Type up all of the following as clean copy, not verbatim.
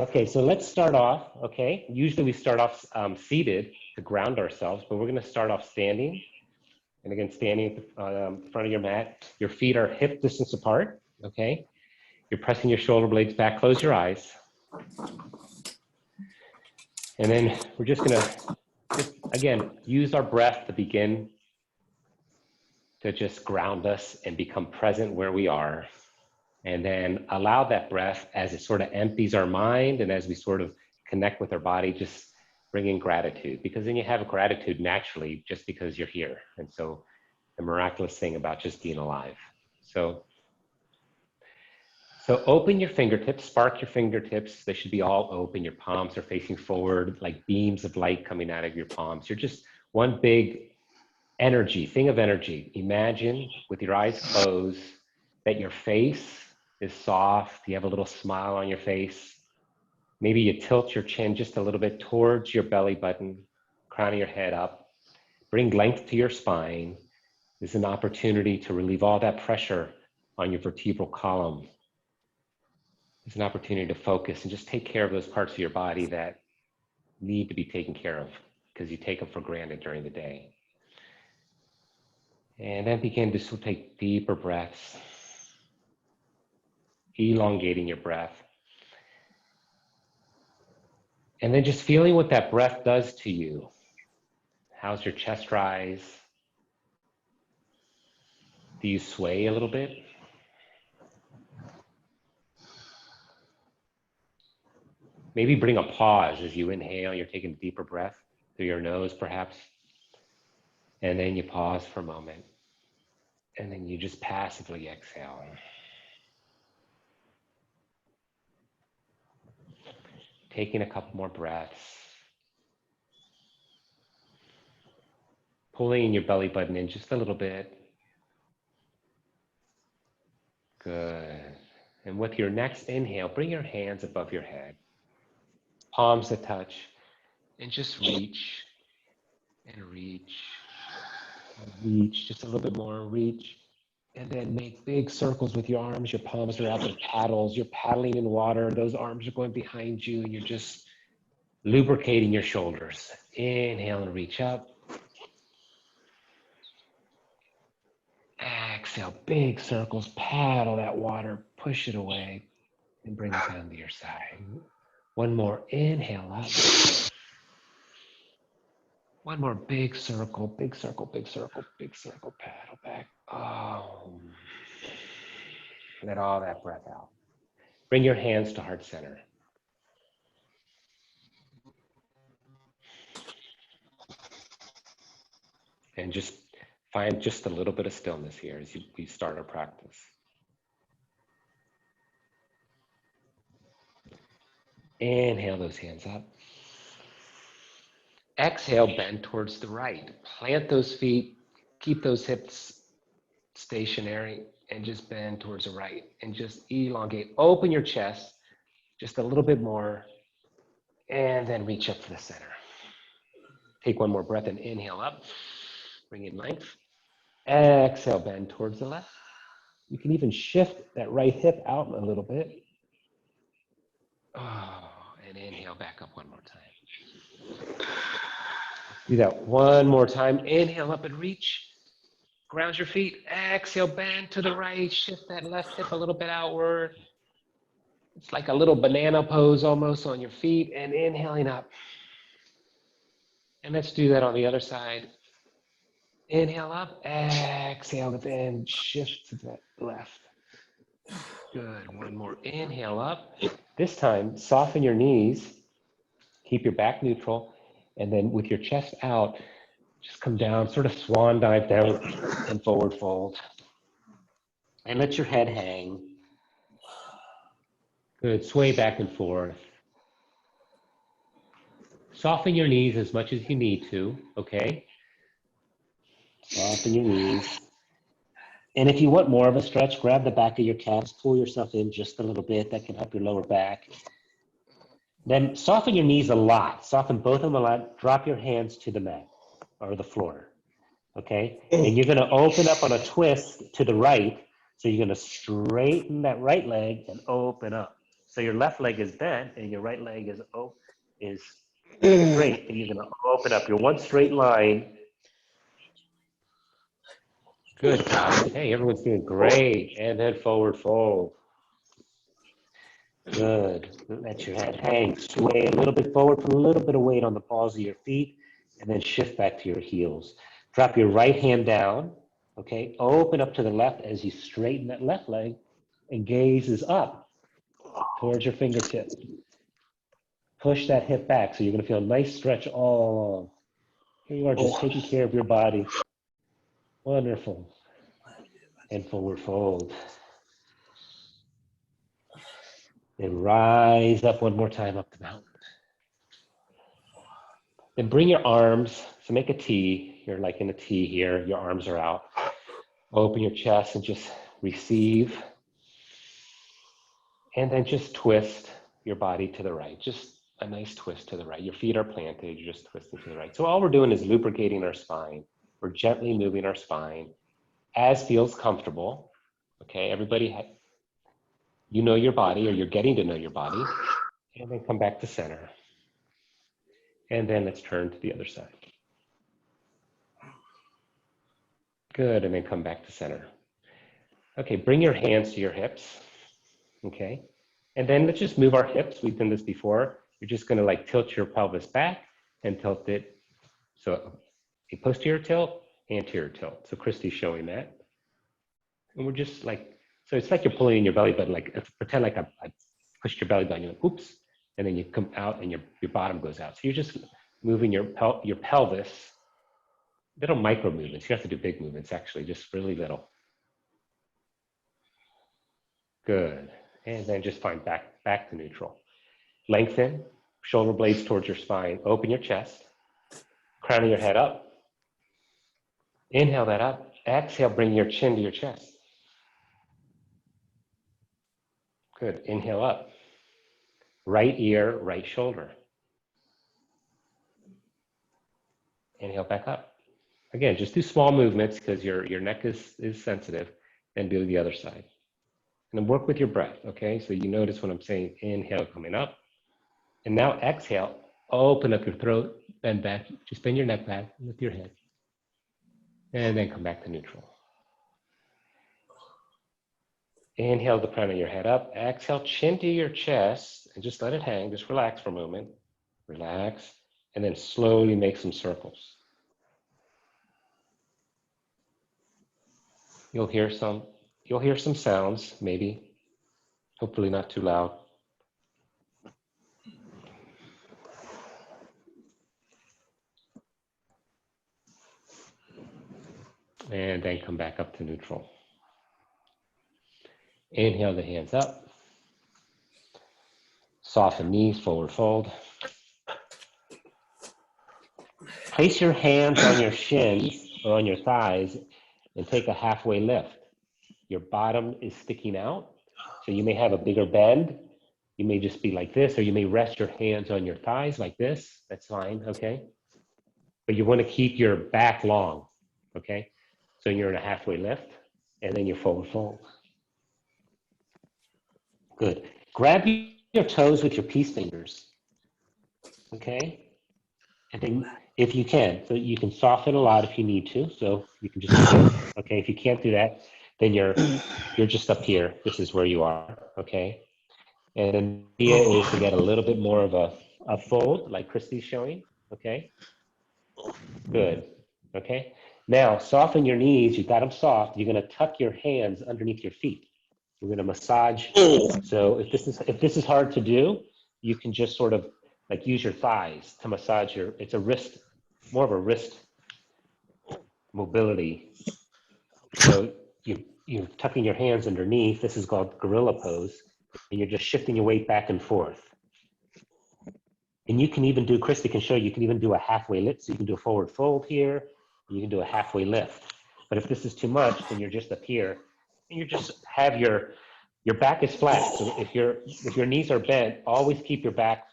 Okay, so let's start off, okay? Usually we start off seated to ground ourselves, but we're gonna start off standing. And again, standing at the front of your mat. Your feet are hip distance apart, okay? You're pressing your shoulder blades back, close your eyes. And then we're just gonna, again, use our breath to begin to just ground us and become present where we are. And then allow that breath as it sort of empties our mind and as we sort of connect with our body, just bring in gratitude, because then you have gratitude naturally just because you're here. And so the miraculous thing about just being alive. So open your fingertips, spark your fingertips. They should be all open. Your palms are facing forward, like beams of light coming out of your palms. You're just one big energy, thing of energy. Imagine with your eyes closed that your face is soft. You have a little smile on your face. Maybe you tilt your chin just a little bit towards your belly button, crown of your head up. Bring length to your spine. This is an opportunity to relieve all that pressure on your vertebral column. It's an opportunity to focus and just take care of those parts of your body that need to be taken care of because you take them for granted during the day. And then begin to take deeper breaths, elongating your breath. And then just feeling what that breath does to you. How's your chest rise? Do you sway a little bit? Maybe bring a pause as you inhale. You're taking a deeper breath through your nose, perhaps. And then you pause for a moment. And then you just passively exhale. Taking a couple more breaths. Pulling your belly button in just a little bit. Good. And with your next inhale, bring your hands above your head. Palms to touch. And just reach. And reach. And reach. Just a little bit more. Reach. And then make big circles with your arms. Your palms are out like paddles. You're paddling in water. Those arms are going behind you. And you're just lubricating your shoulders. Inhale and reach up. Exhale, big circles, paddle that water, push it away, and bring it down to your side. One more, inhale up. One more, big circle, big circle, big circle, big circle, paddle back. Oh. Let all that breath out. Bring your hands to heart center. And just find just a little bit of stillness here as we start our practice. Inhale those hands up. Exhale, bend towards the right. Plant those feet, keep those hips stationary, and just bend towards the right. And just elongate, open your chest just a little bit more, and then reach up to the center. Take one more breath and inhale up. Bring in length. Exhale, bend towards the left. You can even shift that right hip out a little bit. Oh, and inhale back up one more time. Do that one more time. Inhale up and reach. Ground your feet. Exhale, bend to the right. Shift that left hip a little bit outward. It's like a little banana pose almost on your feet, and inhaling up. And let's do that on the other side. Inhale up, exhale, then shift to the left. Good, one more, inhale up. This time, soften your knees, keep your back neutral, and then with your chest out, just come down, sort of swan dive down and forward fold. And let your head hang. Good, sway back and forth. Soften your knees as much as you need to, okay? Soften your knees. And if you want more of a stretch, grab the back of your calves, pull yourself in just a little bit. That can help your lower back. Then soften your knees a lot. Soften both of them a lot. Drop your hands to the mat or the floor, okay? And you're gonna open up on a twist to the right. So you're gonna straighten that right leg and open up. So your left leg is bent and your right leg is straight, and you're going to open up your one straight line. Good, guys. Hey, everyone's doing great. And then forward fold. Good. Let your head hang. Sway a little bit forward, put a little bit of weight on the balls of your feet, and then shift back to your heels. Drop your right hand down, okay? Open up to the left as you straighten that left leg, and gaze is up towards your fingertips. Push that hip back, so you're going to feel a nice stretch all along. Here you are, just taking care of your body. Wonderful. And forward fold. And rise up one more time up the mountain. Then bring your arms, so make a T. You're like in a T here, your arms are out. Open your chest and just receive. And then just twist your body to the right. Just a nice twist to the right. Your feet are planted, you're just twisting to the right. So all we're doing is lubricating our spine. We're gently moving our spine as feels comfortable. Okay, everybody, you know your body, or you're getting to know your body. And then come back to center. And then let's turn to the other side. Good, and then come back to center. Okay, bring your hands to your hips. Okay, and then let's just move our hips. We've done this before. You're just gonna like tilt your pelvis back and tilt it. So a posterior tilt, anterior tilt. So Christy's showing that. And we're just like, so it's like you're pulling in your belly button, like pretend like I pushed your belly button, you're like, oops, and then you come out and your bottom goes out. So you're just moving your pelvis, little micro movements. You have to do big movements actually, just really little. Good, and then just find back to neutral. Lengthen, shoulder blades towards your spine, open your chest, crown of your head up. Inhale that up, exhale, bring your chin to your chest. Good, inhale up. Right ear, right shoulder. Inhale back up. Again, just do small movements because your neck is sensitive, and do the other side. And then work with your breath, okay? So you notice when I'm saying inhale coming up. And now exhale, open up your throat, bend back, just bend your neck back, lift your head. And then come back to neutral. Inhale the crown of your head up, exhale, chin to your chest, and just let it hang, just relax for a moment. Relax, and then slowly make some circles. You'll hear some sounds, maybe, hopefully not too loud. And then come back up to neutral. Inhale the hands up. Soften knees, forward fold. Place your hands on your shins or on your thighs and take a halfway lift. Your bottom is sticking out, so you may have a bigger bend. You may just be like this, or you may rest your hands on your thighs like this. That's fine, okay? But you want to keep your back long, okay? So you're in a halfway lift, and then you forward fold. Good. Grab your toes with your peace fingers, okay? And then if you can, so you can soften a lot if you need to, so you can just do this, okay? If you can't do that, then you're just up here. This is where you are, okay? And then the idea is to get a little bit more of a fold, like Christy's showing, okay? Good, okay? Now, soften your knees. You've got them soft. You're gonna tuck your hands underneath your feet. We're gonna massage. So if this is hard to do, you can just sort of like use your thighs to massage it's a wrist, more of a wrist mobility. So you're tucking your hands underneath. This is called gorilla pose. And you're just shifting your weight back and forth. And you can even do, Christy can show you can even do a halfway lift. So you can do a forward fold here, and you can do a halfway lift. But if this is too much, then you're just up here, and you just have your back is flat. So if your knees are bent, always keep your back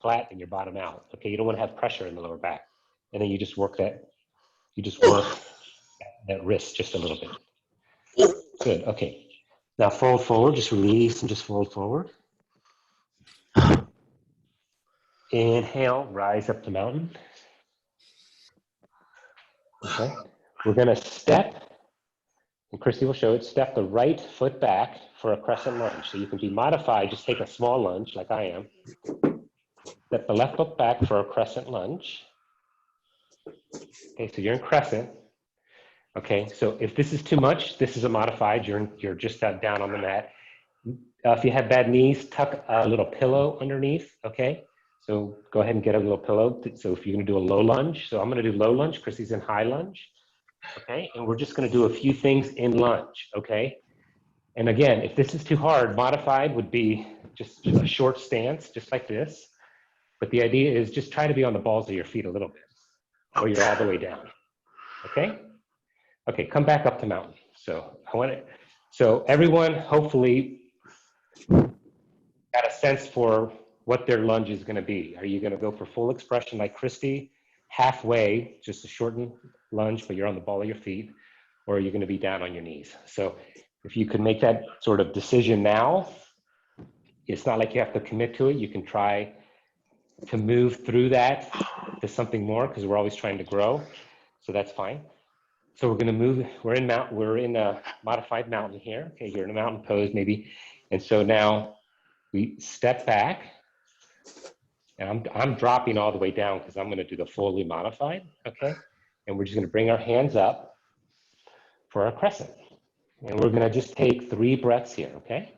flat and your bottom out. Okay, you don't want to have pressure in the lower back. And then you just work that wrist just a little bit. Good, okay. Now fold forward, just release and just fold forward. Inhale, rise up to mountain. Okay. We're going to step, and Christy will show it, step the right foot back for a crescent lunge. So you can be modified, just take a small lunge like I am. Step the left foot back for a crescent lunge. Okay, so you're in crescent. Okay, so if this is too much, this is a modified, you're just down on the mat. If you have bad knees, tuck a little pillow underneath, okay? So go ahead and get a little pillow. So if you're gonna do a low lunge, so I'm gonna do low lunge, Chrissy's in high lunge, okay? And we're just gonna do a few things in lunge, okay? And again, if this is too hard, modified would be just a short stance, just like this. But the idea is just try to be on the balls of your feet a little bit, or you're all the way down, okay? Okay, come back up to mountain. So everyone hopefully got a sense for what their lunge is gonna be. Are you gonna go for full expression like Christy, halfway, just a shortened lunge, but you're on the ball of your feet, or are you gonna be down on your knees? So if you could make that sort of decision now, it's not like you have to commit to it. You can try to move through that to something more, because we're always trying to grow. So that's fine. So we're going to move, we're in a modified mountain here. Okay, you're in a mountain pose maybe. And so now we step back, and I'm dropping all the way down because I'm going to do the fully modified, okay? And we're just going to bring our hands up for our crescent. And we're going to just take 3 breaths here, okay?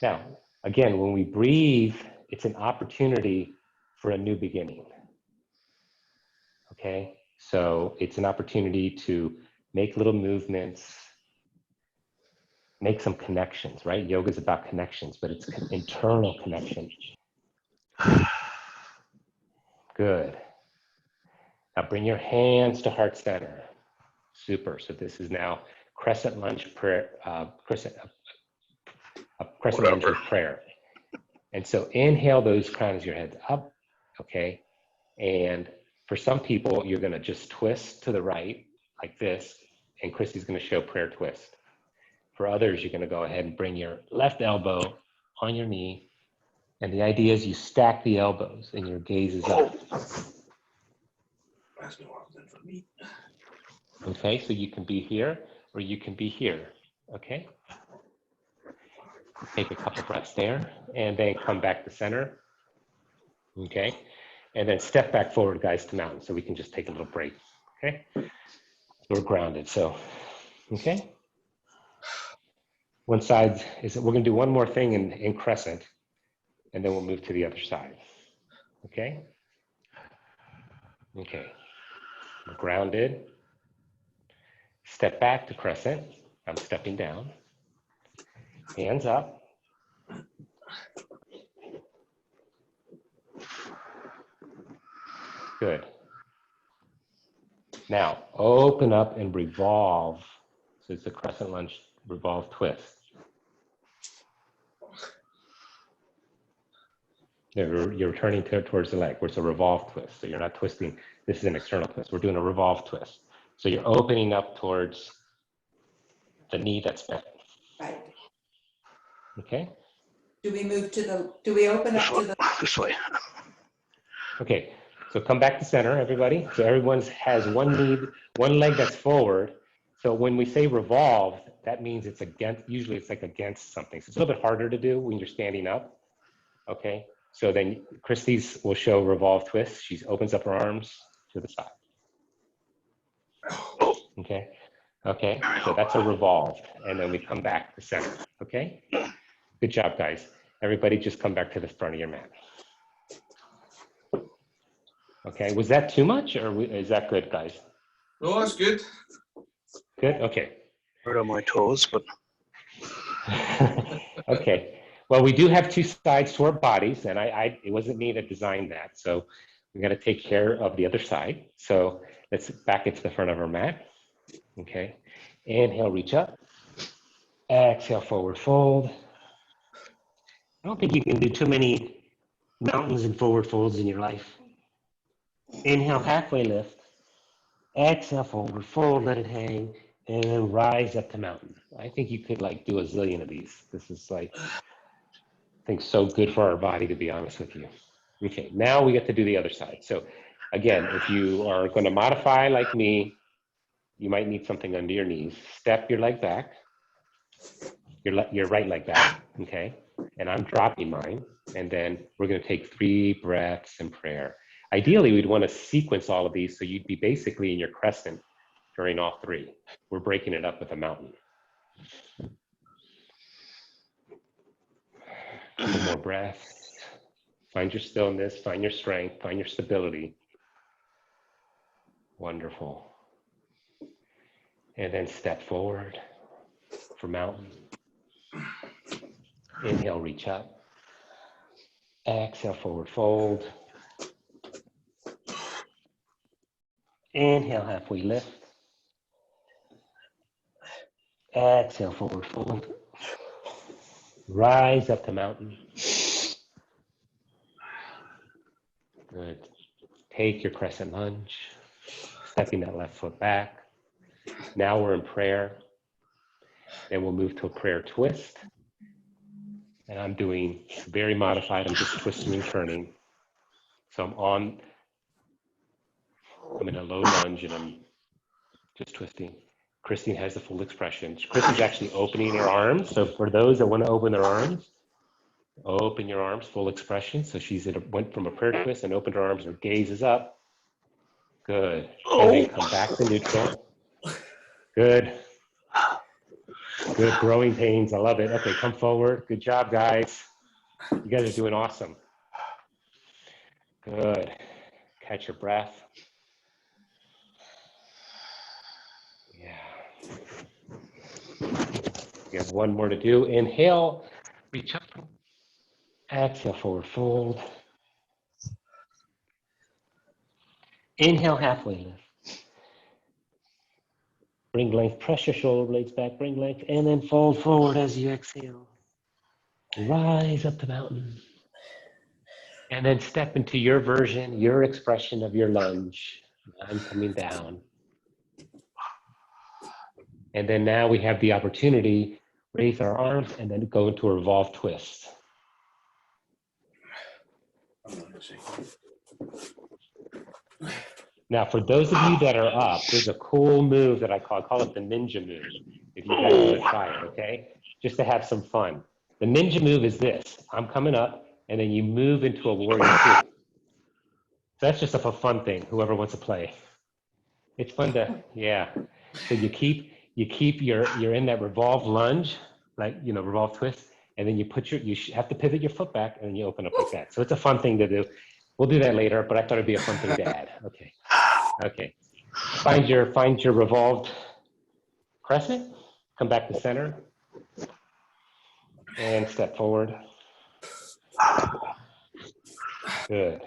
Now, again, when we breathe, it's an opportunity for a new beginning, okay? So it's an opportunity to make little movements, make some connections, right? Yoga is about connections, but it's internal connection. Good. Now bring your hands to heart center. Super. So this is now crescent lunge prayer, crescent lunge with prayer. And so inhale those crowns of your heads up, okay? And for some people, you're gonna just twist to the right like this, and Christy's gonna show prayer twist. For others, you're gonna go ahead and bring your left elbow on your knee, and the idea is you stack the elbows and your gaze is up. Okay, so you can be here or you can be here, okay? Take a couple breaths there, and then come back to center, okay? And then step back forward, guys, to mountain, so we can just take a little break, okay? We're grounded, so, okay? One side is, we're gonna do one more thing in crescent, and then we'll move to the other side, okay? Okay, we're grounded. Step back to crescent. I'm stepping down. Hands up. Good. Now, open up and revolve. So it's a crescent lunge, revolve twist. You're turning towards the leg, where it's a revolve twist. So you're not twisting. This is an external twist. We're doing a revolve twist. So you're opening up towards the knee that's bent. Right. Okay? Do we move to the, do we open up to the? This way. Okay, so come back to center, everybody. So everyone has one knee, one leg that's forward. So when we say revolve, that means it's against, usually it's like against something. So it's a little bit harder to do when you're standing up. Okay, so then Christy's will show revolve twist. She opens up her arms to the side. Okay, okay, so that's a revolve. And then we come back to center, okay? Good job, guys. Everybody just come back to the front of your mat. Okay, was that too much or is that good, guys? No, that's good. Good, okay. Hurt on my toes, but Okay, well, we do have 2 sides to our bodies, and it wasn't me that designed that, so we got to take care of the other side. So let's back into the front of our mat. Okay, inhale, reach up. Exhale, forward fold. I don't think you can do too many mountains and forward folds in your life. Inhale, halfway lift. Exhale, forward fold, let it hang, and then rise up to mountain. I think you could like do a zillion of these. This is like, I think so good for our body, to be honest with you. Okay, now we get to do the other side. So again, if you are going to modify like me, you might need something under your knees. Step your leg back, your right leg back, okay? And I'm dropping mine. And then we're going to take 3 breaths in prayer. Ideally, we'd want to sequence all of these so you'd be basically in your crescent during all 3. We're breaking it up with a mountain. A couple more breaths. Find your stillness, find your strength, find your stability. Wonderful. And then step forward for mountain. Inhale, reach up. Exhale, forward fold. Inhale, halfway lift. Exhale, forward fold. Rise up to mountain. Good. Take your crescent lunge, stepping that left foot back. Now we're in prayer. Then we'll move to a prayer twist. And I'm doing very modified. I'm just twisting and turning. So I'm in a low lunge and I'm just twisting. Christine has the full expression. Christine's actually opening her arms. So for those that want to open their arms, open your arms, full expression. So went from a prayer twist and opened her arms. Her gaze is up. Good. And then come back to neutral. Good. Good. Growing pains. I love it. Okay, come forward. Good job, guys. You guys are doing awesome. Good. Catch your breath. Yeah. You have one more to do. Inhale, reach up. Exhale, forward fold. Inhale, halfway lift. Bring length, press your shoulder blades back, bring length, and then fold forward as you exhale. Rise up the mountain. And then step into your version, your expression of your lunge. I'm coming down. And then now we have the opportunity, raise our arms and then go into a revolve twist. Now, for those of you that are up, there's a cool move that I call it the ninja move. If you guys want to try it, okay? Just to have some fun. The ninja move is this. I'm coming up, and then you move into a warrior 2. So that's just a fun thing, whoever wants to play. It's fun to, yeah. So you're in that revolve lunge, like, revolve twist, and then you have to pivot your foot back, and then you open up like that. So it's a fun thing to do. We'll do that later, but I thought it'd be a fun thing to add. Okay. Okay. Find your revolved crescent. Come back to center. And step forward. Good.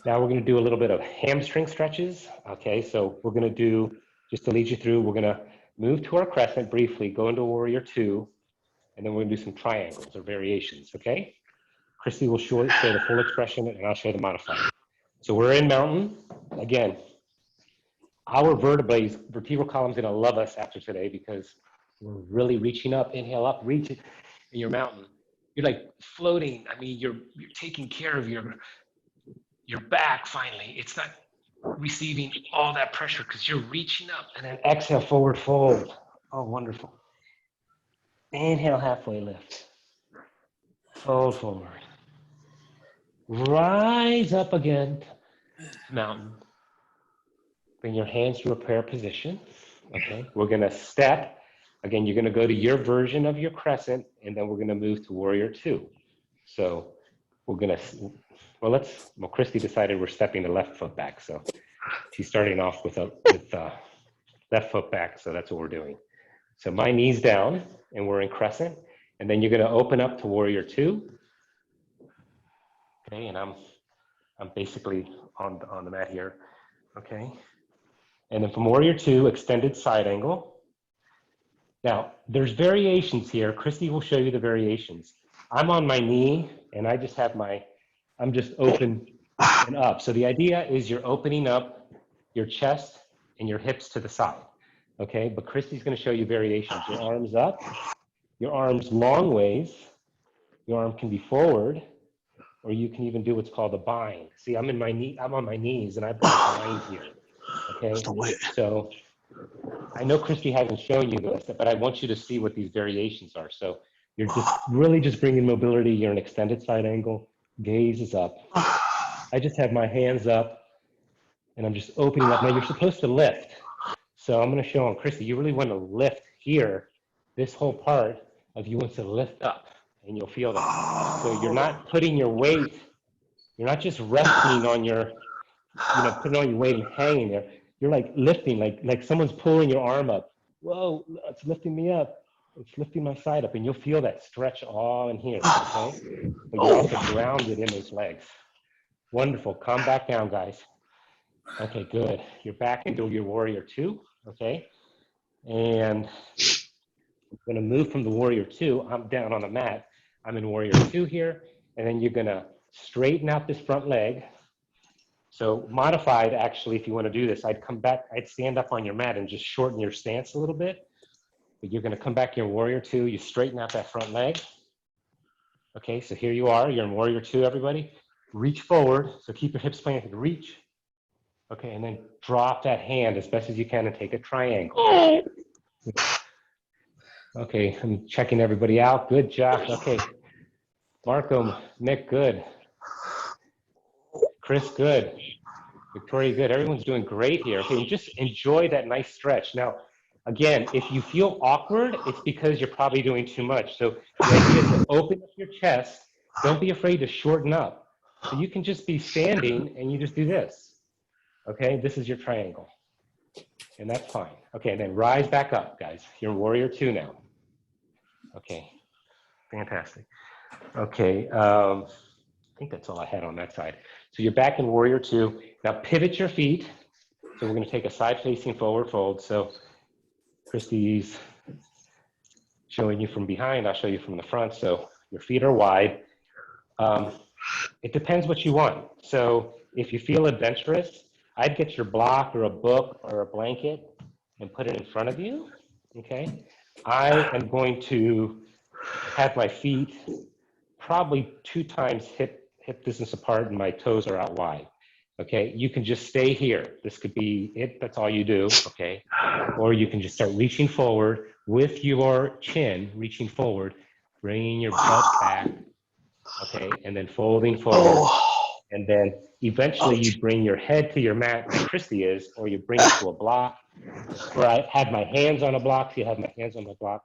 Now we're going to do a little bit of hamstring stretches. Okay, so we're going to do, just to lead you through, we're going to move to our crescent briefly, go into warrior 2, and then we're going to do some triangles or variations, okay? Christy will show the full expression, and I'll show the modifier. So we're in mountain. Again, our vertebral column is going to love us after today because we're really reaching up. Inhale up, reach it in your mountain. You're like floating. I mean, you're taking care of your back finally. It's not receiving all that pressure because you're reaching up. And then exhale, forward fold. Oh, wonderful. Inhale, halfway lift. Fold forward. Rise up again, mountain. Bring your hands to a prayer position. Okay, we're gonna step. Again, you're gonna go to your version of your crescent, and then we're gonna move to warrior 2. So we're gonna, Christy decided we're stepping the left foot back. So she's starting off with left foot back. So that's what we're doing. So my knees down, and we're in crescent, and then you're gonna open up to warrior 2. Okay, and I'm basically on the mat here, okay? And then from warrior 2, extended side angle. Now, there's variations here. Christy will show you the variations. I'm on my knee, and I just have I'm just open and up. So the idea is you're opening up your chest and your hips to the side, okay? But Christy's gonna show you variations. Your arms up, your arms long ways, your arm can be forward, or you can even do what's called a bind. See, I'm on my knees, and I've got a bind here. Okay, There's no way. so I know Christy hasn't shown you this, but I want you to see what these variations are. So you're just really just bringing mobility. You're an extended side angle. Gaze is up. I just have my hands up, and I'm just opening up. Now you're supposed to lift. So I'm going to show on Christy. You really want to lift here. This whole part of you wants to lift up, and you'll feel that. So you're not putting your weight. You're not just resting on your, putting on your weight and hanging there. You're like lifting, like someone's pulling your arm up. Whoa, it's lifting me up. It's lifting my side up, and you'll feel that stretch all in here, okay? But you're also grounded in those legs. Wonderful. Calm back down, guys. Okay, good. You're back into your warrior 2, okay? And I'm going to move from the warrior 2. I'm down on the mat. I'm in warrior 2 here, and then you're going to straighten out this front leg. So modified, actually, if you want to do this, I'd come back, I'd stand up on your mat and just shorten your stance a little bit. But you're going to come back in warrior 2. You straighten out that front leg. Okay, so here you are. You're in warrior 2, everybody. Reach forward. So keep your hips planted. Reach. Okay, and then drop that hand as best as you can and take a triangle. Okay, I'm checking everybody out. Good job. Okay. Marco, Nick, good. Chris, good. Victoria, good. Everyone's doing great here. Okay, and just enjoy that nice stretch. Now, again, if you feel awkward, it's because you're probably doing too much. So the idea is to open up your chest. Don't be afraid to shorten up. So you can just be standing and you just do this. Okay, this is your triangle. And that's fine. Okay, and then rise back up, guys. You're in warrior 2 now. Okay, fantastic. Okay, I think that's all I had on that side. So you're back in warrior 2. Now pivot your feet. So we're going to take a side facing forward fold. So Christy's showing you from behind. I'll show you from the front. So your feet are wide. It depends what you want. So if you feel adventurous, I'd get your block or a book or a blanket and put it in front of you. Okay. I am going to have my feet probably 2 times hip distance apart and my toes are out wide. Okay, you can just stay here. This could be it, that's all you do, okay? Or you can just start reaching forward with your chin, reaching forward, bringing your butt back, okay? And then folding forward. And then eventually you bring your head to your mat, like Christy is, or you bring it to a block. Where I have my hands on a block, so you have my hands on the block.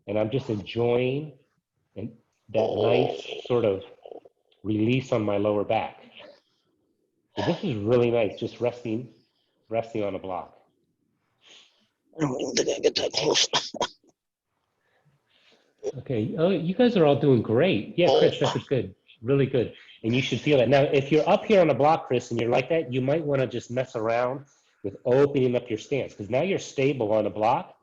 And I'm just enjoying that nice sort of release on my lower back. So this is really nice, just resting on a block. I don't think I get that close. Okay, oh, you guys are all doing great. Yeah, Chris, that's good, really good. And you should feel that. Now, if you're up here on a block, Chris, and you're like that, you might want to just mess around with opening up your stance, because now you're stable on a block.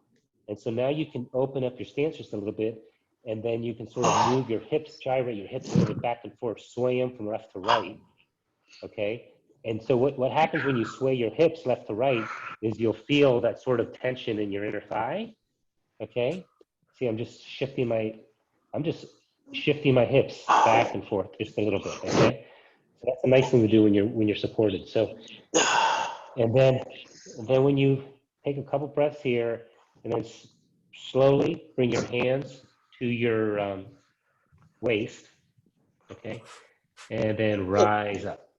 And so now you can open up your stance just a little bit, and then you can sort of move your hips, gyrate your hips sort of back and forth, sway them from left to right, okay? And so what happens when you sway your hips left to right is you'll feel that sort of tension in your inner thigh, okay? See, I'm just shifting my hips back and forth just a little bit, okay? So that's a nice thing to do when you're supported. So, and then when you take a couple breaths here, and then slowly bring your hands to your waist, okay? And then rise up.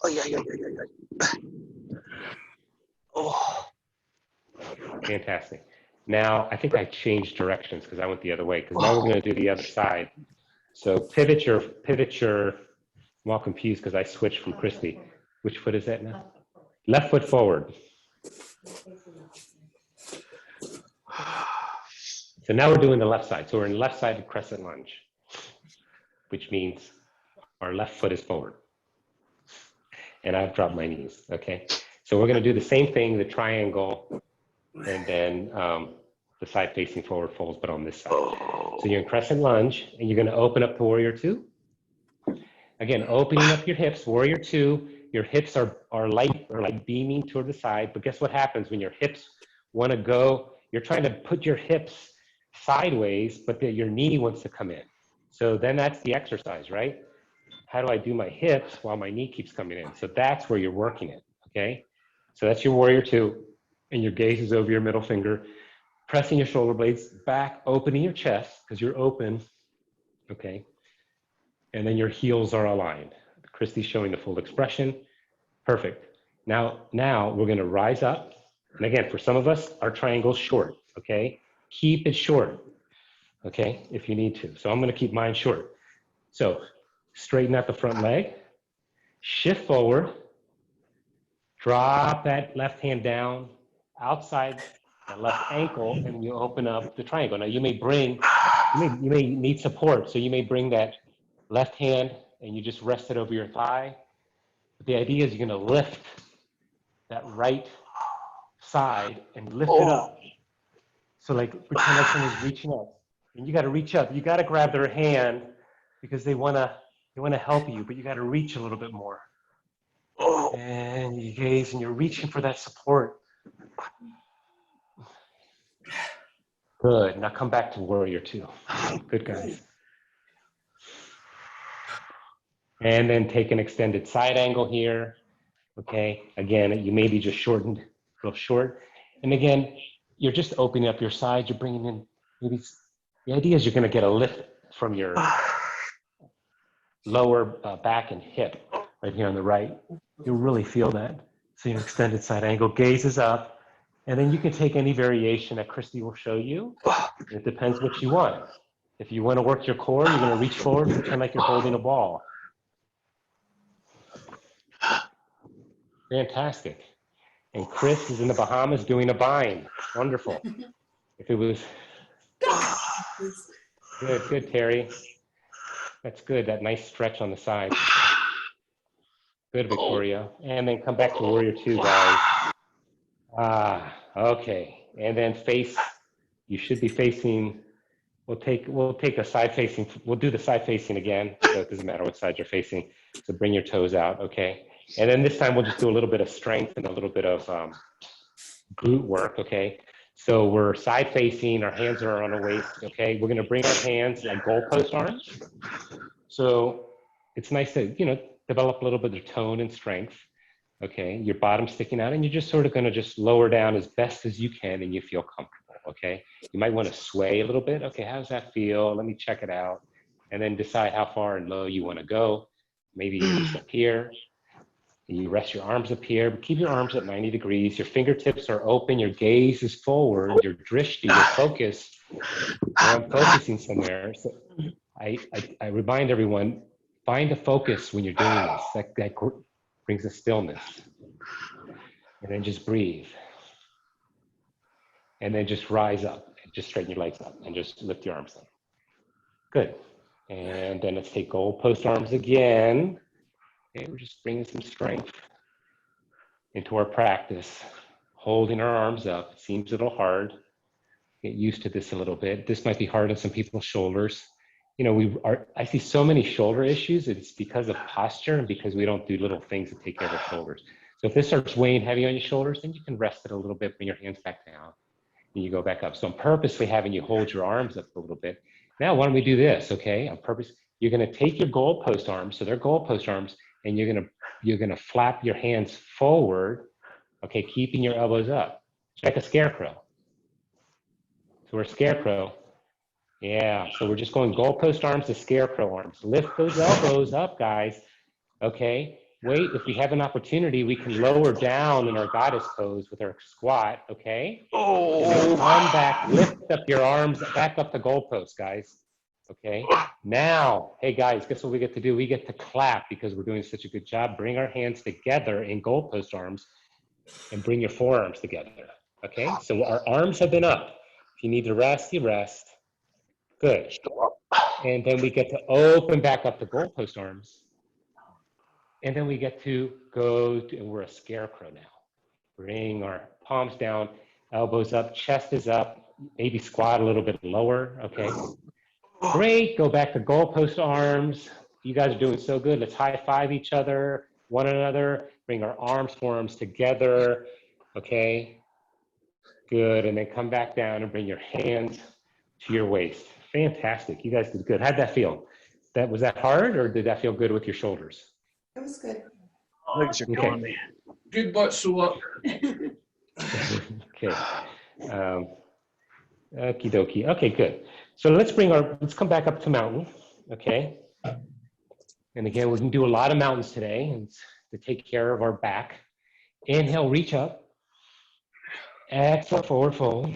Oh, yeah. Oh. Fantastic. Now, I think I changed directions because I went the other way, because now we're going to do the other side. So pivot your, I'm all confused because I switched from Christy. Which foot is that now? Left foot forward. So now we're doing the left side. So we're in left-sided crescent lunge, which means our left foot is forward. And I've dropped my knees, okay? So we're going to do the same thing, the triangle, and then the side facing forward folds, but on this side. So you're in crescent lunge, and you're going to open up to warrior 2. Again, opening up your hips, warrior 2. Your hips are like beaming toward the side, but guess what happens when your hips want to go? You're trying to put your hips sideways, but your knee wants to come in. So then that's the exercise, right? how do I do my hips while my knee keeps coming in? So that's where you're working it, okay? So that's your warrior two, and your gaze is over your middle finger, pressing your shoulder blades back, opening your chest, because you're open, okay? And then your heels are aligned. Christy's showing the full expression. Perfect. Now we're gonna rise up. And again, for some of us, our triangle's short, okay? Keep it short, okay, if you need to. So I'm gonna keep mine short. So straighten out the front leg, shift forward, drop that left hand down outside the left ankle, and you open up the triangle. Now you may need support, so you may bring that left hand and you just rest it over your thigh. But the idea is you're gonna lift that right side and lift it up. So like pretend like someone's reaching up, and you got to reach up. You got to grab their hand because they wanna help you, but you got to reach a little bit more. And you gaze, and you're reaching for that support. Good. Now come back to warrior two. Good, guys. And then take an extended side angle here. Okay. Again, you may be just shortened, a little short. And again, you're just opening up your side. You're bringing in, maybe the idea is you're going to get a lift from your lower back and hip right here on the right. You'll really feel that. So your extended side angle, gaze is up. And then you can take any variation that Christy will show you. It depends what you want. If you want to work your core, you're going to reach forward, pretend like you're holding a ball. Fantastic. And Chris is in the Bahamas doing a bind. Wonderful. If it was good, Terry. That's good. That nice stretch on the side. Good, Victoria. And then come back to warrior two, guys. Okay. And then face. You should be facing. We'll take a side facing. We'll do the side facing again. So it doesn't matter what side you're facing. So bring your toes out. Okay. And then this time we'll just do a little bit of strength and a little bit of glute work, okay? So we're side facing, our hands are on our waist, okay? We're gonna bring our hands like goalpost arms. So it's nice to, develop a little bit of tone and strength, okay? Your bottom sticking out, and you're just sort of gonna just lower down as best as you can and you feel comfortable, okay? You might wanna sway a little bit. Okay, how does that feel? Let me check it out. And then decide how far and low you wanna go. Maybe you're just up here. You rest your arms up here, but keep your arms at 90 degrees. Your fingertips are open. Your gaze is forward. Your drishti, your focus. I'm focusing somewhere. So I remind everyone, find a focus when you're doing this. That brings a stillness. And then just breathe. And then just rise up. Just straighten your legs up and just lift your arms up. Good. And then let's take goalpost arms again. Okay, we're just bringing some strength into our practice, holding our arms up. It seems a little hard. Get used to this a little bit. This might be hard on some people's shoulders. I see so many shoulder issues. It's because of posture and because we don't do little things to take care of our shoulders. So if this starts weighing heavy on your shoulders, then you can rest it a little bit, bring your hands back down, and you go back up. So I'm purposely having you hold your arms up a little bit. Now, why don't we do this, okay? On purpose, you're gonna take your goalpost arms, so they're goalpost arms, and you're gonna flap your hands forward, okay, keeping your elbows up. Like a scarecrow. So we're scarecrow. Yeah, so we're just going goalpost arms to scarecrow arms. Lift those elbows up, guys. Okay, wait, if we have an opportunity, we can lower down in our goddess pose with our squat, okay? And then come back, lift up your arms, back up the goalpost, guys. Okay, now, hey guys, guess what we get to do? We get to clap because we're doing such a good job. Bring our hands together in goalpost arms and bring your forearms together. Okay, so our arms have been up. If you need to rest, you rest. Good. And then we get to open back up the goalpost arms. And then we get to and we're a scarecrow now. Bring our palms down, elbows up, chest is up, maybe squat a little bit lower, okay? Great, go back to goalpost arms. You guys are doing so good. Let's high five each other, one another, bring our arms, forearms together, okay? Good, and then come back down and bring your hands to your waist. Fantastic, you guys did good. How'd that feel? was that hard, or did that feel good with your shoulders? It was good. Legs are killing me. Good butt swap. Okay. Okie dokie. Okay, good. So let's come back up to mountain. Okay. And again, we can do a lot of mountains today and to take care of our back. Inhale, reach up. Exhale, forward fold.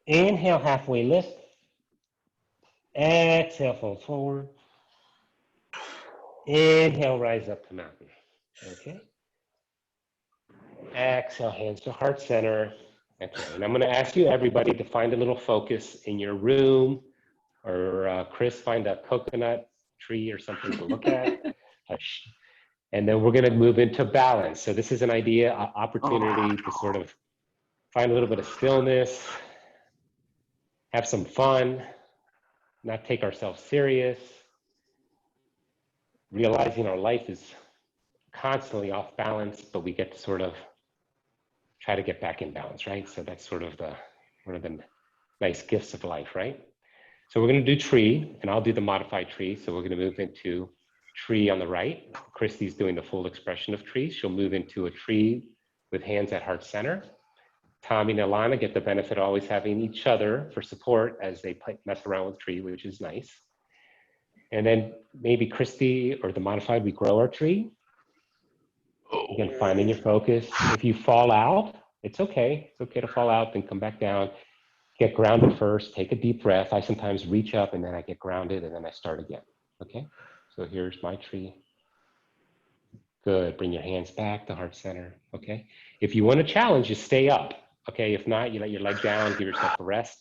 Inhale, halfway lift. Exhale, fold forward. Inhale, rise up to mountain. Okay. Exhale, hands to heart center. Okay. And I'm going to ask you, everybody, to find a little focus in your room, or Chris, find a coconut tree or something to look at. And then we're going to move into balance. So this is an opportunity to sort of find a little bit of stillness, have some fun, not take ourselves serious, realizing our life is constantly off balance, but we get to sort of try to get back in balance, right? So that's sort of one of the nice gifts of life, right? So we're going to do tree, and I'll do the modified tree. So we're going to move into tree on the right. Christy's doing the full expression of tree. She'll move into a tree with hands at heart center. Tommy and Alana get the benefit of always having each other for support as they mess around with tree, which is nice. And then maybe Christy or the modified, we grow our tree. Again, finding your focus. If you fall out, it's okay. It's okay to fall out, then come back down. Get grounded first, take a deep breath. I sometimes reach up and then I get grounded and then I start again. Okay, so here's my tree. Good, bring your hands back to heart center. Okay, if you want to challenge, just stay up. Okay, if not, you let your leg down, give yourself a rest.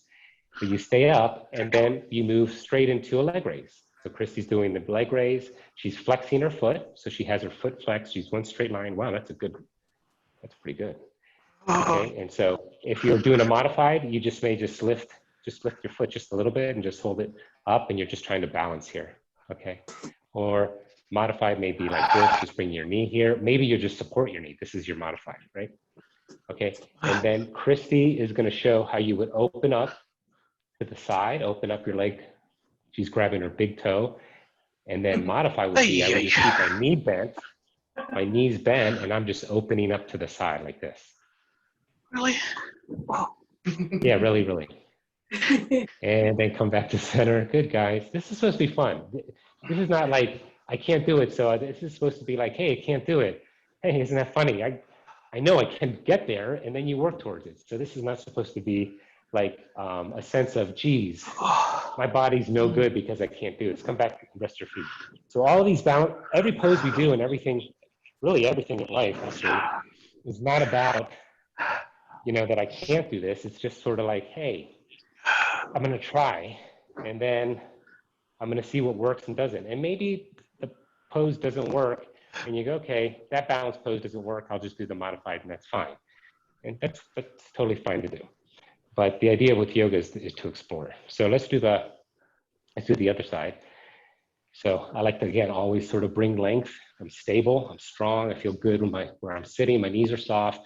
So you stay up and then you move straight into a leg raise. So Christy's doing the leg raise. She's flexing her foot. So she has her foot flexed. She's one straight line. Wow, that's pretty good. Okay, and so if you're doing a modified, you just may lift your foot just a little bit and just hold it up, and you're just trying to balance here. Okay, or modified may be like this, just bring your knee here. Maybe you just support your knee. This is your modified, right? Okay, and then Christy is going to show how you would open up to the side, open up your leg. She's grabbing her big toe, and then modify would be I would just keep my knee bent, my knees bent, and I'm just opening up to the side like this. Really? Wow. Yeah, really, really. And then come back to center. Good, guys. This is supposed to be fun. This is not like, I can't do it, so this is supposed to be like, hey, I can't do it. Hey, isn't that funny? I know I can get there, and then you work towards it. So this is not supposed to be like a sense of, geez, my body's no good because I can't do it. Come back and rest your feet. So all of these every pose we do and everything, really everything in life, actually, is not about, that I can't do this. It's just sort of like, hey, I'm going to try, and then I'm going to see what works and doesn't. And maybe the pose doesn't work, and you go, okay, that balance pose doesn't work. I'll just do the modified, and that's fine. And that's totally fine to do. But the idea with yoga is to explore. So let's do the other side. So I like to, again, always sort of bring length. I'm stable, I'm strong, I feel good where I'm sitting, my knees are soft.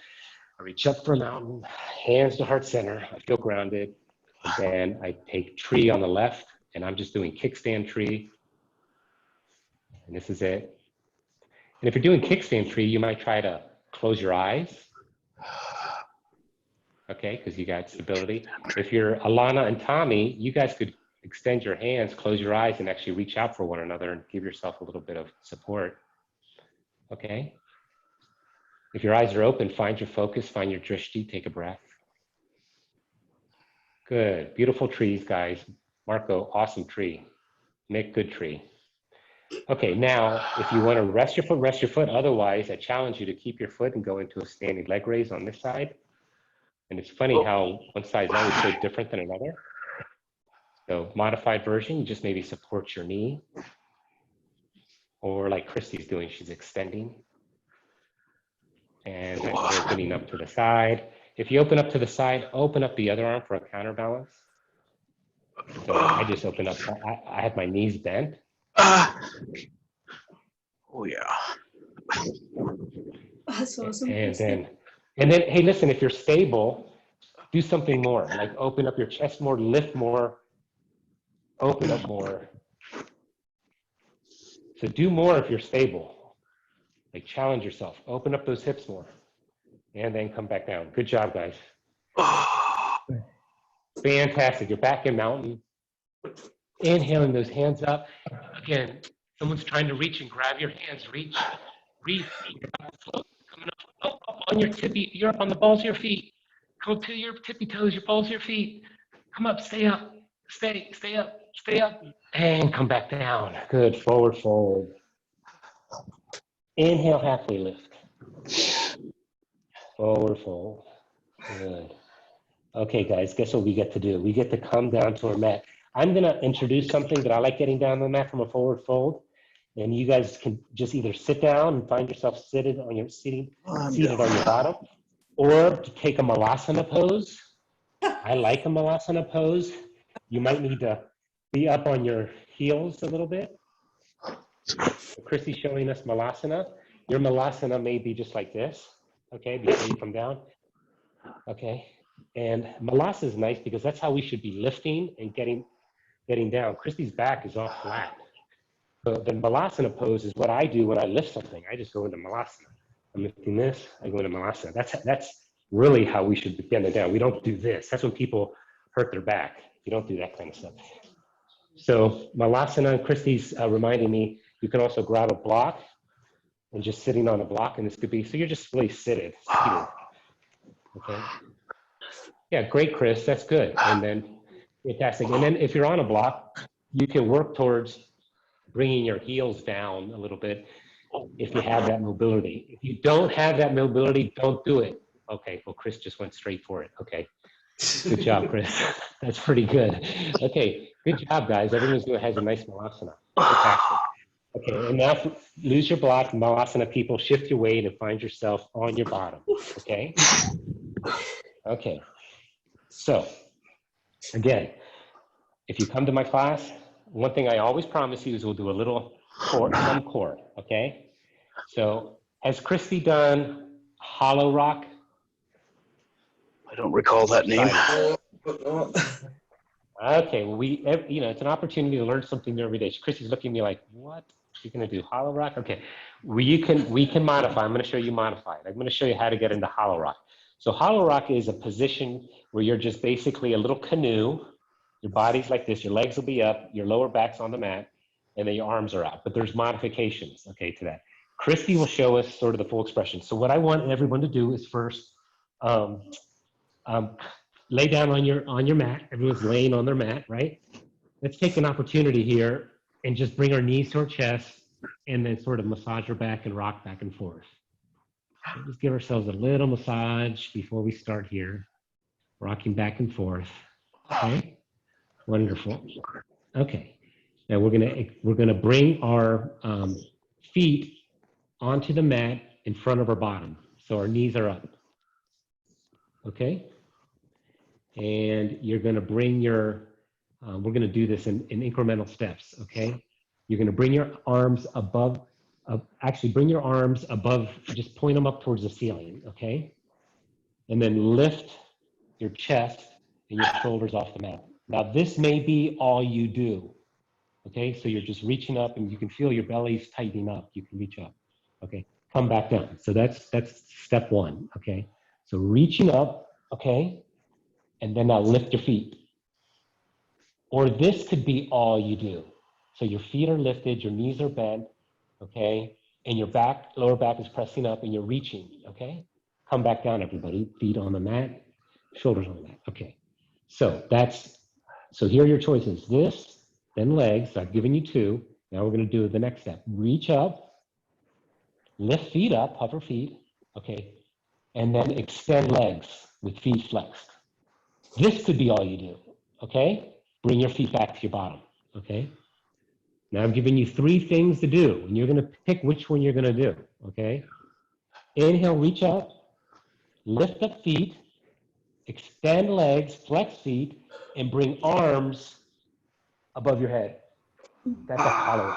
I reach up for a mountain, hands to heart center, I feel grounded. And then I take tree on the left, and I'm just doing kickstand tree. And this is it. And if you're doing kickstand tree, you might try to close your eyes. Okay, because you got stability. If you're Alana and Tommy, you guys could extend your hands, close your eyes, and actually reach out for one another and give yourself a little bit of support. Okay? If your eyes are open, find your focus, find your drishti, take a breath. Good, beautiful trees, guys. Marco, awesome tree. Nick, good tree. Okay, now, if you want to rest your foot. Otherwise, I challenge you to keep your foot and go into a standing leg raise on this side. And it's funny how one side is always so different than another. So modified version, you just maybe support your knee. Or like Christy's doing, she's extending. And opening up to the side. If you open up to the side, open up the other arm for a counterbalance. So I just open up, I have my knees bent. Oh yeah. That's awesome. And then, hey, listen, if you're stable, do something more, like open up your chest more, lift more. Open up more. So do more if you're stable. Like challenge yourself. Open up those hips more. And then come back down. Good job, guys. Fantastic. You're back in mountain. Inhaling those hands up. Again, someone's trying to reach and grab your hands. Reach. You're about to float. Coming up on your tippy. You're up on the balls of your feet. Go to your tippy toes, your balls of your feet. Come up, stay up. Stay up, stay up. And come back down. Good. Forward fold. Inhale, halfway lift. Forward fold. Good. Okay, guys, guess what we get to do? We get to come down to our mat. I'm going to introduce something that I like getting down on the mat from a forward fold. And you guys can just either sit down and find yourself seated on your on your bottom, or to take a Malasana pose. I like a Malasana pose. You might need to be up on your heels a little bit. Chrissy's showing us Malasana. Your Malasana may be just like this, okay, before you come down. Okay, and Malasana is nice because that's how we should be lifting and getting down. Chrissy's back is off flat. So the Malasana pose is what I do when I lift something. I just go into Malasana. I'm lifting this, I go into Malasana. That's really how we should be getting down. We don't do this. That's when people hurt their back. You don't do that kind of stuff. So Malasana, Christy's reminding me, you can also grab a block and just sitting on a block, and this could be, so you're just really seated. Okay. Yeah, great, Chris, that's good. And then, fantastic. And then if you're on a block, you can work towards bringing your heels down a little bit if you have that mobility. If you don't have that mobility, don't do it. Okay, well, Chris just went straight for it. Okay, good job, Chris. That's pretty good. Okay, good job, guys. Everyone's has a nice Malasana. Fantastic. Okay, and now lose your block, Malasana people, shift your weight and find yourself on your bottom, okay? Okay, so again, if you come to my class, one thing I always promise you is we'll do a little core, some core, okay? So has Christy done hollow rock? I don't recall that name. Okay, well, it's an opportunity to learn something new every day. Christy's looking at me like, what? You're gonna do hollow rock? Okay, we can modify. I'm gonna show you modified. I'm gonna show you how to get into hollow rock. So hollow rock is a position where you're just basically a little canoe. Your body's like this, your legs will be up, your lower back's on the mat, and then your arms are out. But there's modifications, okay, to that. Christy will show us sort of the full expression. So what I want everyone to do is first lay down on your mat. Everyone's laying on their mat, right? Let's take an opportunity here and just bring our knees to our chest and then sort of massage our back and rock back and forth. So just give ourselves a little massage before we start here. Rocking back and forth. Okay, wonderful. Okay, now we're gonna bring our feet onto the mat in front of our bottom. So our knees are up. Okay, and you're gonna bring your we're going to do this in incremental steps, okay? You're going to bring your arms above, actually bring your arms above, just point them up towards the ceiling, okay? And then lift your chest and your shoulders off the mat. Now this may be all you do, okay? So you're just reaching up and you can feel your belly's tightening up. You can reach up, okay? Come back down. So that's step one, okay? So reaching up, okay? And then now lift your feet. Or this could be all you do. So your feet are lifted, your knees are bent, okay? And your back, lower back is pressing up and you're reaching, okay? Come back down, everybody. Feet on the mat, shoulders on the mat, okay. So here are your choices. This, then legs, I've given you two. Now we're gonna do the next step. Reach up, lift feet up, hover feet, okay? And then extend legs with feet flexed. This could be all you do, okay? Bring your feet back to your bottom, okay? Now I'm giving you three things to do, and you're gonna pick which one you're gonna do, okay? Inhale, reach up, lift up feet, extend legs, flex feet, and bring arms above your head. That's a hollow.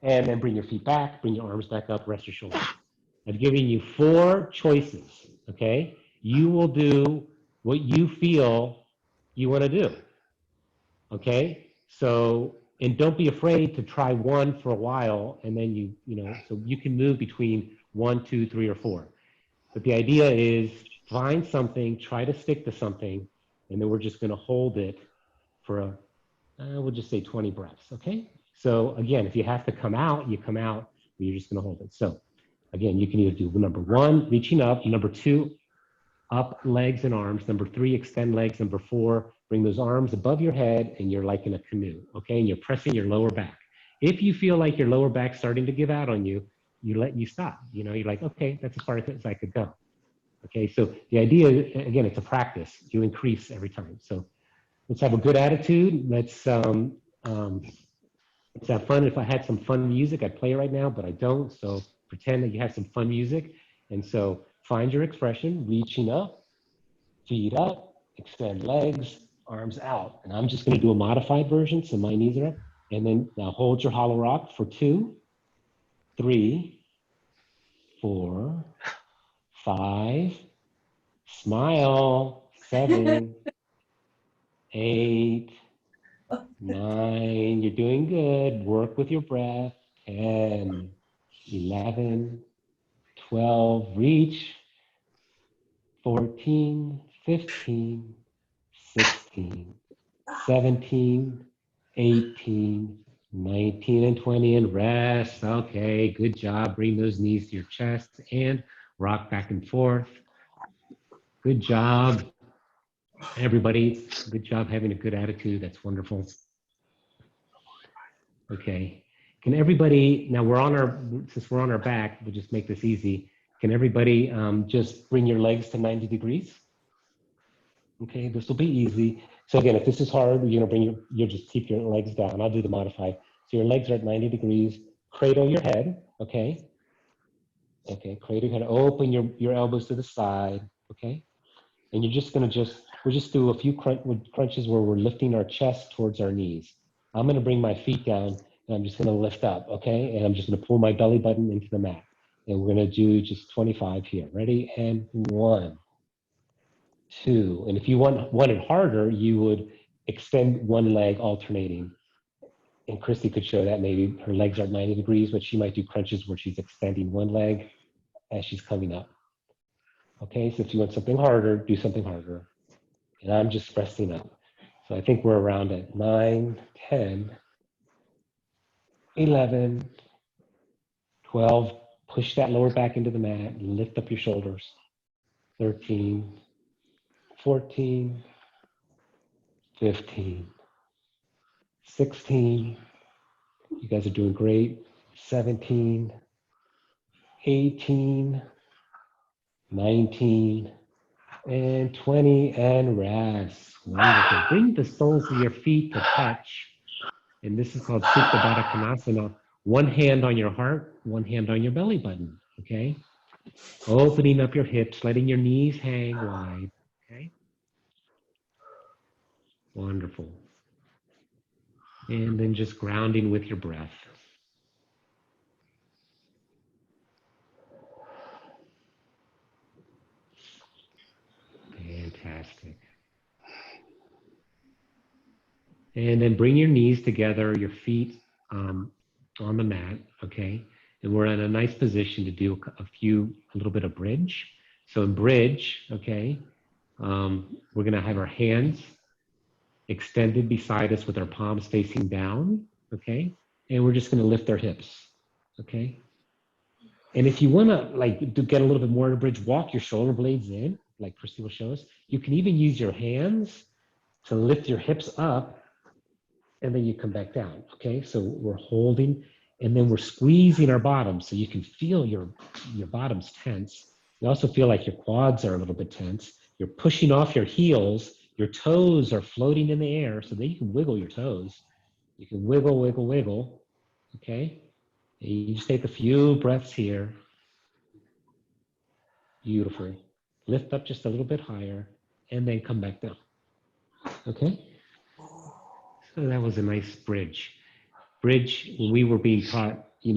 And then bring your feet back, bring your arms back up, rest your shoulders. I've given you four choices, okay? You will do what you feel you want to do. Okay, so, and don't be afraid to try one for a while, and then so you can move between 1, 2, 3, or 4. But the idea is find something, try to stick to something, and then we're just going to hold it for we'll just say 20 breaths. Okay. So again, if you have to come out, you come out, but you're just going to hold it. So again, you can either do number 1, reaching up, number 2, up legs and arms, number 3, extend legs, number 4, bring those arms above your head, and you're like in a canoe. Okay. And you're pressing your lower back. If you feel like your lower back's starting to give out on you, you stop. You're like, okay, that's as far as I could go. Okay, so the idea, again, it's a practice. You increase every time. So let's have a good attitude. Let's have fun. If I had some fun music, I'd play it right now, but I don't. So pretend that you have some fun music. And so find your expression, reaching up, feet up, extend legs, arms out. And I'm just going to do a modified version. So my knees are up. And then now hold your hollow rock for 2, 3, 4, 5, smile, 7, 8, 9, you're doing good. Work with your breath. 10, 11, 12, reach. 14, 15, 16, 17, 18, 19, and 20, and rest. Okay, good job. Bring those knees to your chest and rock back and forth. Good job. Everybody, good job having a good attitude. That's wonderful. Okay. Can everybody, now since we're on our back, we'll just make this easy. Can everybody just bring your legs to 90 degrees? Okay, this will be easy. So again, if this is hard, you're gonna you'll just keep your legs down. I'll do the modify. So your legs are at 90 degrees. Cradle your head, okay? Okay, cradle your head. Open your elbows to the side, okay? And you're just gonna we'll just do a few crunches where we're lifting our chest towards our knees. I'm gonna bring my feet down and I'm just gonna lift up, okay? And I'm just gonna pull my belly button into the mat. And we're gonna do just 25 here. Ready? And 1, 2. And if you want it harder, you would extend one leg alternating. And Christy could show that maybe her legs are at 90 degrees, but she might do crunches where she's extending one leg as she's coming up. Okay, so if you want something harder, do something harder. And I'm just resting up. So I think we're around at 9, 10, 11, 12. Push that lower back into the mat and lift up your shoulders. 13, 14, 15, 16. You guys are doing great. 17, 18, 19, and 20, and rest. Wonderful. Bring the soles of your feet to touch. And this is called Supta Baddha Konasana. One hand on your heart, one hand on your belly button, okay? Opening up your hips, letting your knees hang wide, okay? Wonderful. And then just grounding with your breath. Fantastic. And then bring your knees together, your feet on the mat, okay? And we're in a nice position to do a little bit of bridge. So in bridge, okay, we're gonna have our hands extended beside us with our palms facing down, okay? And we're just gonna lift our hips, okay? And if you wanna to get a little bit more in a bridge, walk your shoulder blades in, like Christy will show us. You can even use your hands to lift your hips up, and then you come back down, okay? So we're holding, and then we're squeezing our bottoms, so you can feel your bottoms tense. You also feel like your quads are a little bit tense. You're pushing off your heels. Your toes are floating in the air, so that you can wiggle your toes. You can wiggle, wiggle, wiggle, okay? And you just take a few breaths here. Beautiful. Lift up just a little bit higher, and then come back down, okay? So that was a nice bridge. Bridge, when we were being taught, we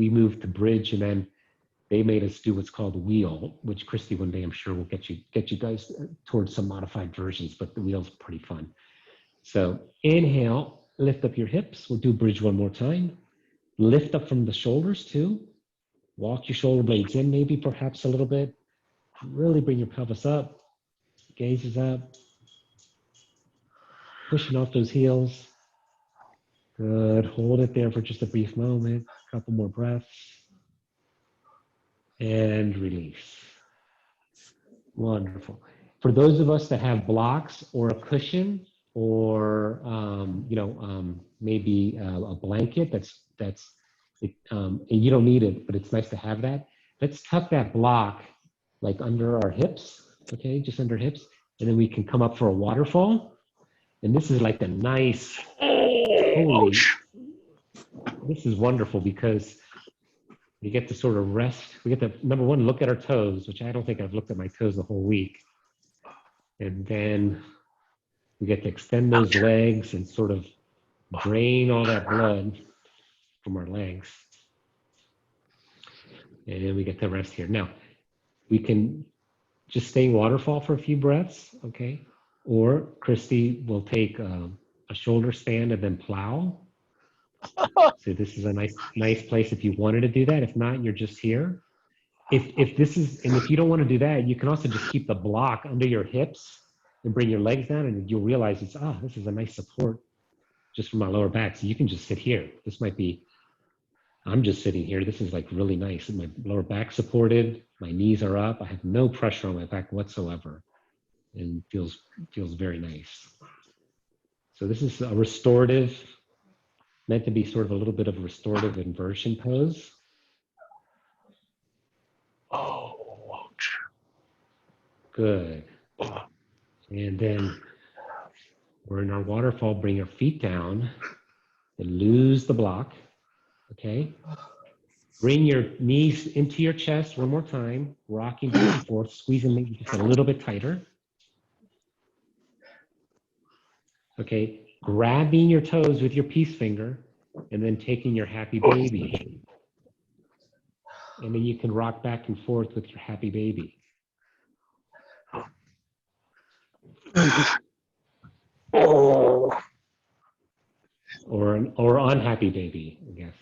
moved to bridge, and then they made us do what's called a wheel, which Christy one day I'm sure will get you guys towards some modified versions, but the wheel's pretty fun. So inhale, lift up your hips. We'll do bridge one more time. Lift up from the shoulders too. Walk your shoulder blades in, maybe perhaps a little bit. Really bring your pelvis up, gazes up, pushing off those heels. Good. Hold it there for just a brief moment. A couple more breaths. And release. Wonderful. For those of us that have blocks or a cushion or maybe a blanket and you don't need it, but it's nice to have that. Let's tuck that block like under our hips, okay, just under hips, and then we can come up for a waterfall. And this is like a nice, holy, this is wonderful because we get to sort of rest. We get to, number one, look at our toes, which I don't think I've looked at my toes the whole week. And then we get to extend those legs and sort of drain all that blood from our legs. And then we get to rest here. Now, we can just stay waterfall for a few breaths, okay? Or Christy will take a shoulder stand and then plow. So this is a nice place if you wanted to do that. If not, you're just here. If this is, and if you don't want to do that, you can also just keep the block under your hips and bring your legs down, and you'll realize this is a nice support just for my lower back. So you can just sit here. This might be, I'm just sitting here. This is like really nice. My lower back supported, my knees are up. I have no pressure on my back whatsoever, and feels very nice. So this is a restorative, meant to be sort of a little bit of a restorative inversion pose. Oh, ouch. Good. And then we're in our waterfall, bring your feet down and lose the block, okay? Bring your knees into your chest one more time, rocking back and forth, squeezing maybe just a little bit tighter. Okay, grabbing your toes with your peace finger and then taking your happy baby. And then you can rock back and forth with your happy baby. Oh. Or unhappy baby, I guess.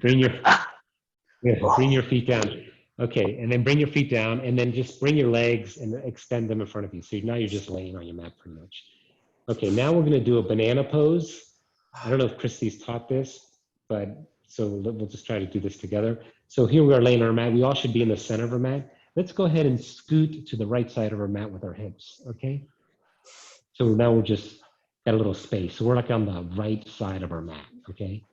Bring your feet down. Okay, and then bring your feet down, and then just bring your legs and extend them in front of you. So now you're just laying on your mat pretty much. Okay, now we're gonna do a banana pose. I don't know if Christy's taught this, but so we'll just try to do this together. So here we are laying on our mat. We all should be in the center of our mat. Let's go ahead and scoot to the right side of our mat with our hips, okay? So now we're just got a little space. So we're like on the right side of our mat, okay?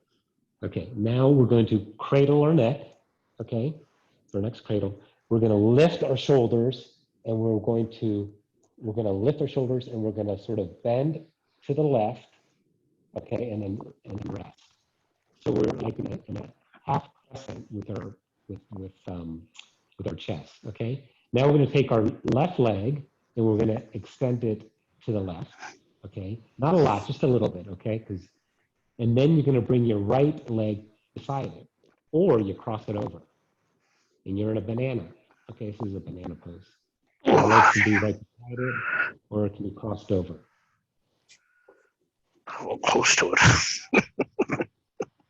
Okay, now we're going to cradle our neck, okay? For our next cradle, we're gonna lift our shoulders and we're gonna lift our shoulders and we're gonna sort of bend to the left, okay, and then rest. So we're like in a half crescent with our chest, okay? Now we're gonna take our left leg and we're gonna extend it to the left, okay? Not a lot, just a little bit, okay? And then you're gonna bring your right leg beside it, or you cross it over, and you're in a banana. Okay, this is a banana pose. The legs can be right beside it, or it can be crossed over. Oh, close to it.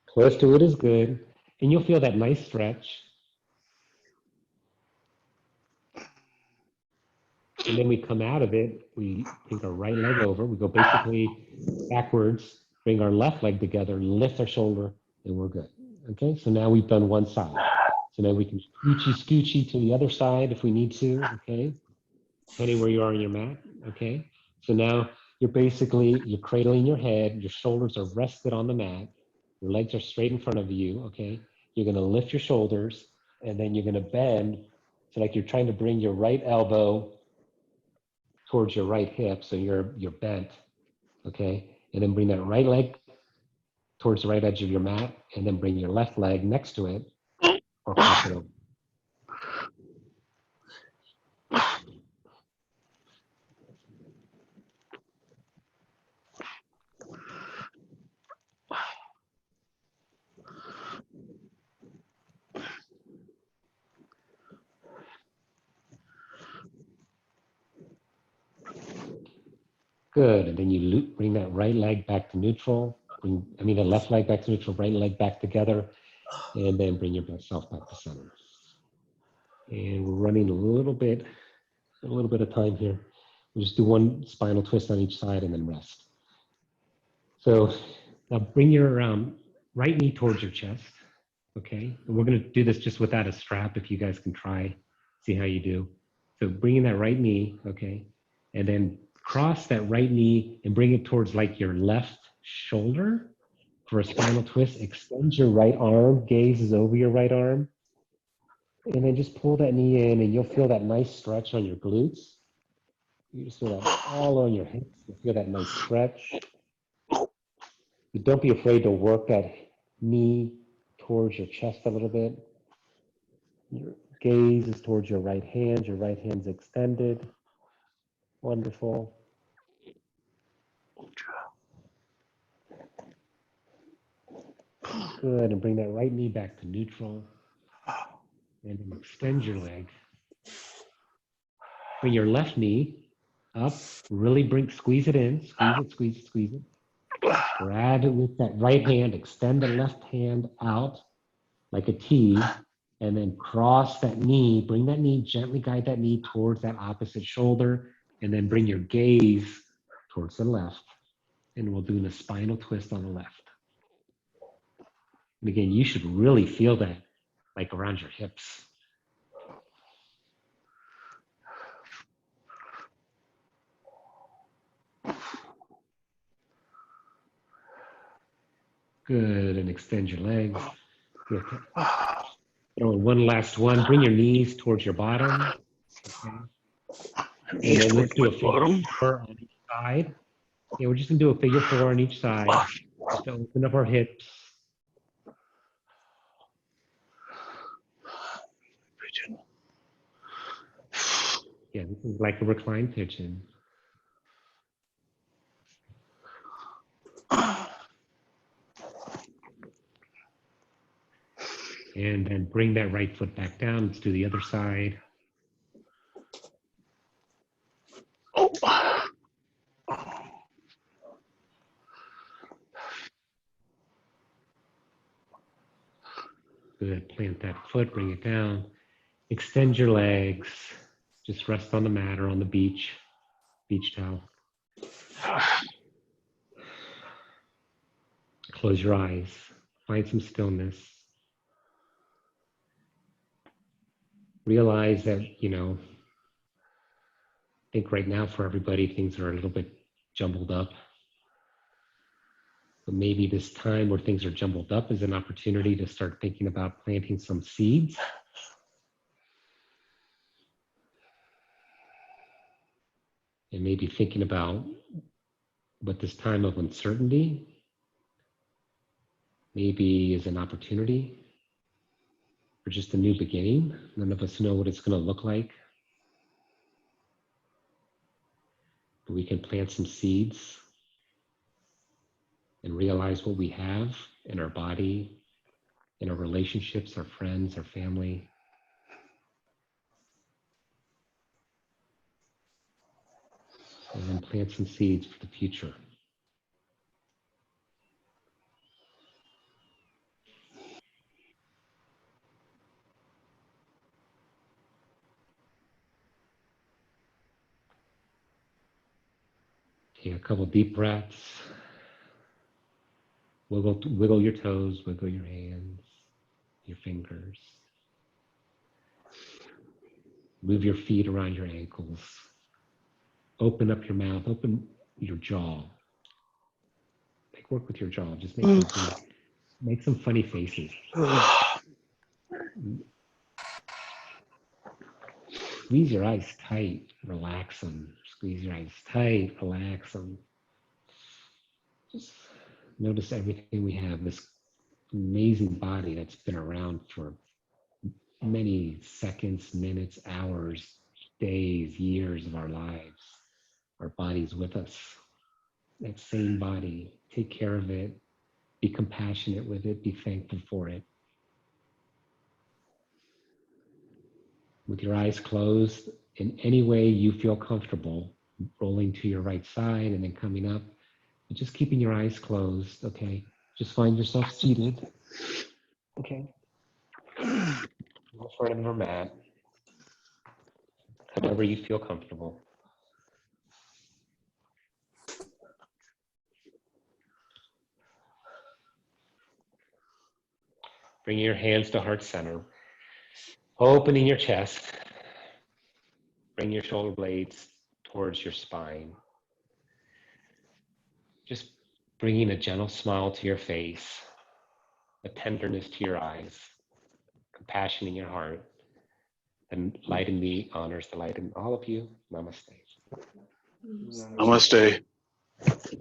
Close to it is good, and you'll feel that nice stretch. And then we come out of it, we take our right leg over, we go basically backwards, bring our left leg together, lift our shoulder, and we're good. Okay, so now we've done one side. So now we can scoochy to the other side if we need to, okay? Depending where you are on your mat, okay? So now you're cradling your head, your shoulders are rested on the mat, your legs are straight in front of you, okay? You're gonna lift your shoulders, and then you're gonna bend, so like you're trying to bring your right elbow towards your right hip, so you're bent, okay? And then bring that right leg towards the right edge of your mat, and then bring your left leg next to it, or cross it over. Good. And then you bring that right leg back to neutral. The left leg back to neutral, right leg back together. And then bring yourself back to center. And we're running a little bit of time here. We'll just do one spinal twist on each side and then rest. So now bring your right knee towards your chest. Okay. And we're going to do this just without a strap. If you guys can try, see how you do. So bringing that right knee. Okay. And then cross that right knee and bring it towards like your left shoulder for a spinal twist. Extend your right arm, gaze is over your right arm. And then just pull that knee in and you'll feel that nice stretch on your glutes. You just feel that all on your hips. You feel that nice stretch. Don't be afraid to work that knee towards your chest a little bit. Your gaze is towards your right hand's extended. Wonderful. Good, and bring that right knee back to neutral. And then extend your leg. Bring your left knee up, really squeeze it in, squeeze it. Grab it with that right hand, extend the left hand out like a T, and then cross that knee, bring that knee, gently guide that knee towards that opposite shoulder, and then bring your gaze towards the left. And we'll do the spinal twist on the left. And again, you should really feel that like around your hips. Good, and extend your legs. Throw in one last one. Bring your knees towards your bottom. Okay. And then let's do a figure 4 on each side. Yeah, we're just gonna do a figure 4 on each side. Just to open up our hips. Yeah, this is like a reclined pigeon. And then bring that right foot back down. Let's do the other side. Good, plant that foot, bring it down. Extend your legs. Just rest on the mat or on the beach towel. Close your eyes, find some stillness. Realize that, I think right now for everybody, things are a little bit jumbled up. But maybe this time where things are jumbled up is an opportunity to start thinking about planting some seeds. And maybe thinking about what this time of uncertainty maybe is an opportunity for just a new beginning. None of us know what it's going to look like. But we can plant some seeds and realize what we have in our body, in our relationships, our friends, our family. And then plant some seeds for the future. Take a couple deep breaths. Wiggle your toes, wiggle your hands, your fingers. Move your feet around your ankles. Open up your mouth, open your jaw. Work with your jaw, just make some funny faces. Squeeze your eyes tight, relax them. Squeeze your eyes tight, relax them. Just notice everything we have, this amazing body that's been around for many seconds, minutes, hours, days, years of our lives. Our body's with us. That same body, take care of it, be compassionate with it, be thankful for it. With your eyes closed, in any way you feel comfortable, rolling to your right side and then coming up. But just keeping your eyes closed, okay? Just find yourself seated. Okay. In front of your mat. However you feel comfortable. Bring your hands to heart center. Opening your chest. Bring your shoulder blades towards your spine. Just bringing a gentle smile to your face, a tenderness to your eyes, compassion in your heart, and light in me honors the light in all of you. Namaste. Namaste.